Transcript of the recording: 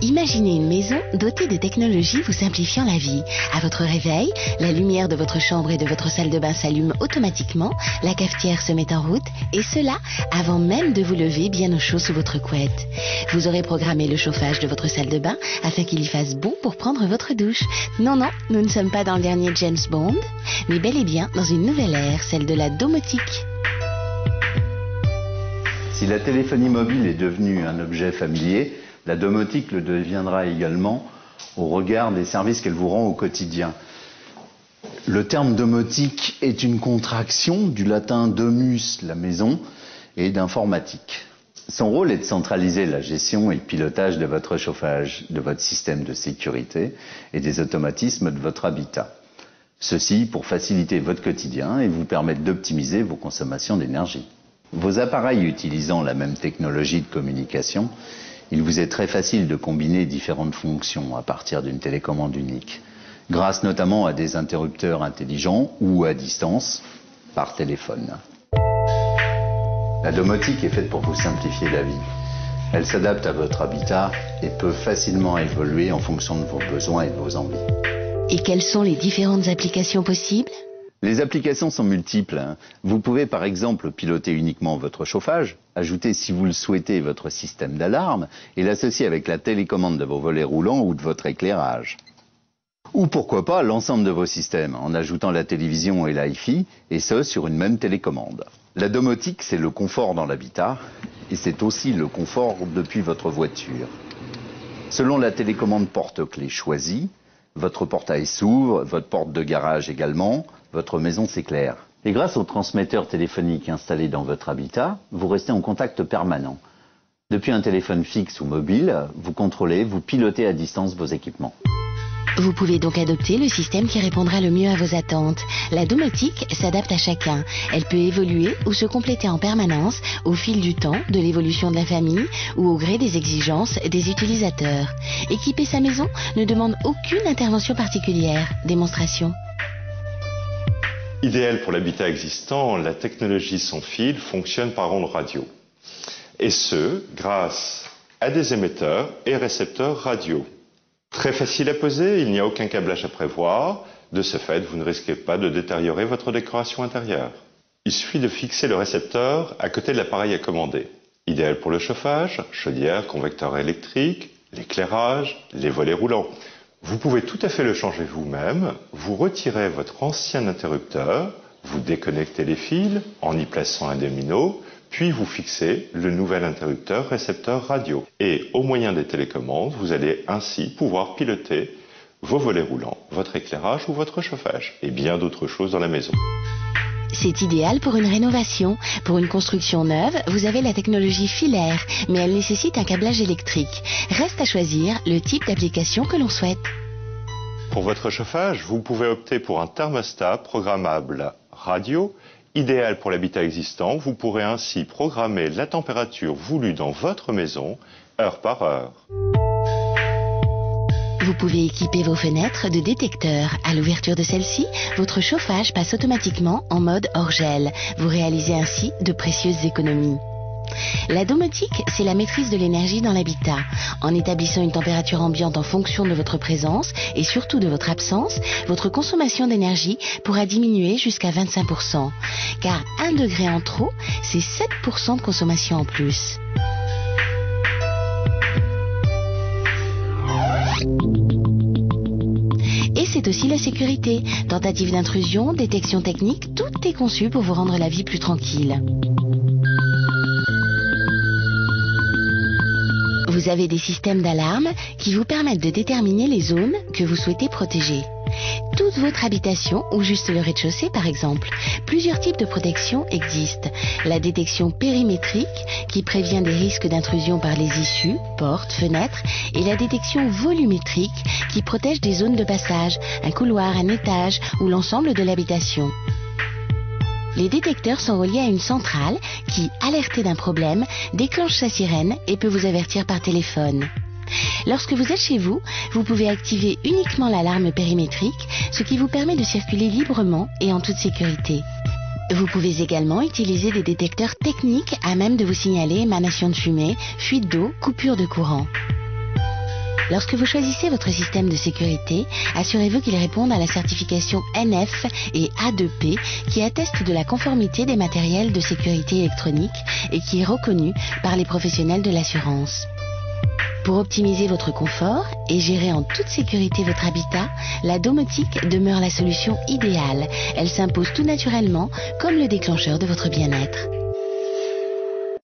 Imaginez une maison dotée de technologies vous simplifiant la vie. À votre réveil, la lumière de votre chambre et de votre salle de bain s'allume automatiquement, la cafetière se met en route, et cela avant même de vous lever bien au chaud sous votre couette. Vous aurez programmé le chauffage de votre salle de bain afin qu'il y fasse bon pour prendre votre douche. Non, nous ne sommes pas dans le dernier James Bond, mais bel et bien dans une nouvelle ère, celle de la domotique. Si la téléphonie mobile est devenue un objet familier, la domotique le deviendra également au regard des services qu'elle vous rend au quotidien. Le terme domotique est une contraction du latin domus, la maison, et d'informatique. Son rôle est de centraliser la gestion et le pilotage de votre chauffage, de votre système de sécurité et des automatismes de votre habitat. Ceci pour faciliter votre quotidien et vous permettre d'optimiser vos consommations d'énergie. Vos appareils utilisant la même technologie de communication, il vous est très facile de combiner différentes fonctions à partir d'une télécommande unique, grâce notamment à des interrupteurs intelligents ou à distance, par téléphone. La domotique est faite pour vous simplifier la vie. Elle s'adapte à votre habitat et peut facilement évoluer en fonction de vos besoins et de vos envies. Et quelles sont les différentes applications possibles ? Les applications sont multiples. Vous pouvez par exemple piloter uniquement votre chauffage, ajouter si vous le souhaitez votre système d'alarme et l'associer avec la télécommande de vos volets roulants ou de votre éclairage. Ou pourquoi pas l'ensemble de vos systèmes en ajoutant la télévision et l'Hi-Fi et ce sur une même télécommande. La domotique, c'est le confort dans l'habitat et c'est aussi le confort depuis votre voiture. Selon la télécommande porte-clés choisie, votre portail s'ouvre, votre porte de garage également, votre maison s'éclaire. Et grâce au transmetteur téléphonique installé dans votre habitat, vous restez en contact permanent. Depuis un téléphone fixe ou mobile, vous contrôlez, vous pilotez à distance vos équipements. Vous pouvez donc adopter le système qui répondra le mieux à vos attentes. La domotique s'adapte à chacun. Elle peut évoluer ou se compléter en permanence au fil du temps, de l'évolution de la famille ou au gré des exigences des utilisateurs. Équiper sa maison ne demande aucune intervention particulière. Démonstration. Idéal pour l'habitat existant, la technologie sans fil fonctionne par ondes radio. Et ce, grâce à des émetteurs et récepteurs radio. Très facile à poser, il n'y a aucun câblage à prévoir. De ce fait, vous ne risquez pas de détériorer votre décoration intérieure. Il suffit de fixer le récepteur à côté de l'appareil à commander. Idéal pour le chauffage, chaudière, convecteur électrique, l'éclairage, les volets roulants. Vous pouvez tout à fait le changer vous-même. Vous retirez votre ancien interrupteur, vous déconnectez les fils en y plaçant un domino, puis vous fixez le nouvel interrupteur récepteur radio. Et au moyen des télécommandes, vous allez ainsi pouvoir piloter vos volets roulants, votre éclairage ou votre chauffage, et bien d'autres choses dans la maison. C'est idéal pour une rénovation. Pour une construction neuve, vous avez la technologie filaire, mais elle nécessite un câblage électrique. Reste à choisir le type d'application que l'on souhaite. Pour votre chauffage, vous pouvez opter pour un thermostat programmable radio. Idéal pour l'habitat existant, vous pourrez ainsi programmer la température voulue dans votre maison, heure par heure. Vous pouvez équiper vos fenêtres de détecteurs. À l'ouverture de celle-ci, votre chauffage passe automatiquement en mode hors gel. Vous réalisez ainsi de précieuses économies. La domotique, c'est la maîtrise de l'énergie dans l'habitat. En établissant une température ambiante en fonction de votre présence et surtout de votre absence, votre consommation d'énergie pourra diminuer jusqu'à 25%. Car 1 degré en trop, c'est 7% de consommation en plus. Et c'est aussi la sécurité. Tentative d'intrusion, détection technique, tout est conçu pour vous rendre la vie plus tranquille. Vous avez des systèmes d'alarme qui vous permettent de déterminer les zones que vous souhaitez protéger. Toute votre habitation ou juste le rez-de-chaussée par exemple. Plusieurs types de protection existent. La détection périmétrique qui prévient des risques d'intrusion par les issues, portes, fenêtres et la détection volumétrique qui protège des zones de passage, un couloir, un étage ou l'ensemble de l'habitation. Les détecteurs sont reliés à une centrale qui, alertée d'un problème, déclenche sa sirène et peut vous avertir par téléphone. Lorsque vous êtes chez vous, vous pouvez activer uniquement l'alarme périmétrique, ce qui vous permet de circuler librement et en toute sécurité. Vous pouvez également utiliser des détecteurs techniques à même de vous signaler émanation de fumée, fuite d'eau, coupure de courant. Lorsque vous choisissez votre système de sécurité, assurez-vous qu'il réponde à la certification NF et A2P qui atteste de la conformité des matériels de sécurité électronique et qui est reconnu par les professionnels de l'assurance. Pour optimiser votre confort et gérer en toute sécurité votre habitat, la domotique demeure la solution idéale. Elle s'impose tout naturellement comme le déclencheur de votre bien-être.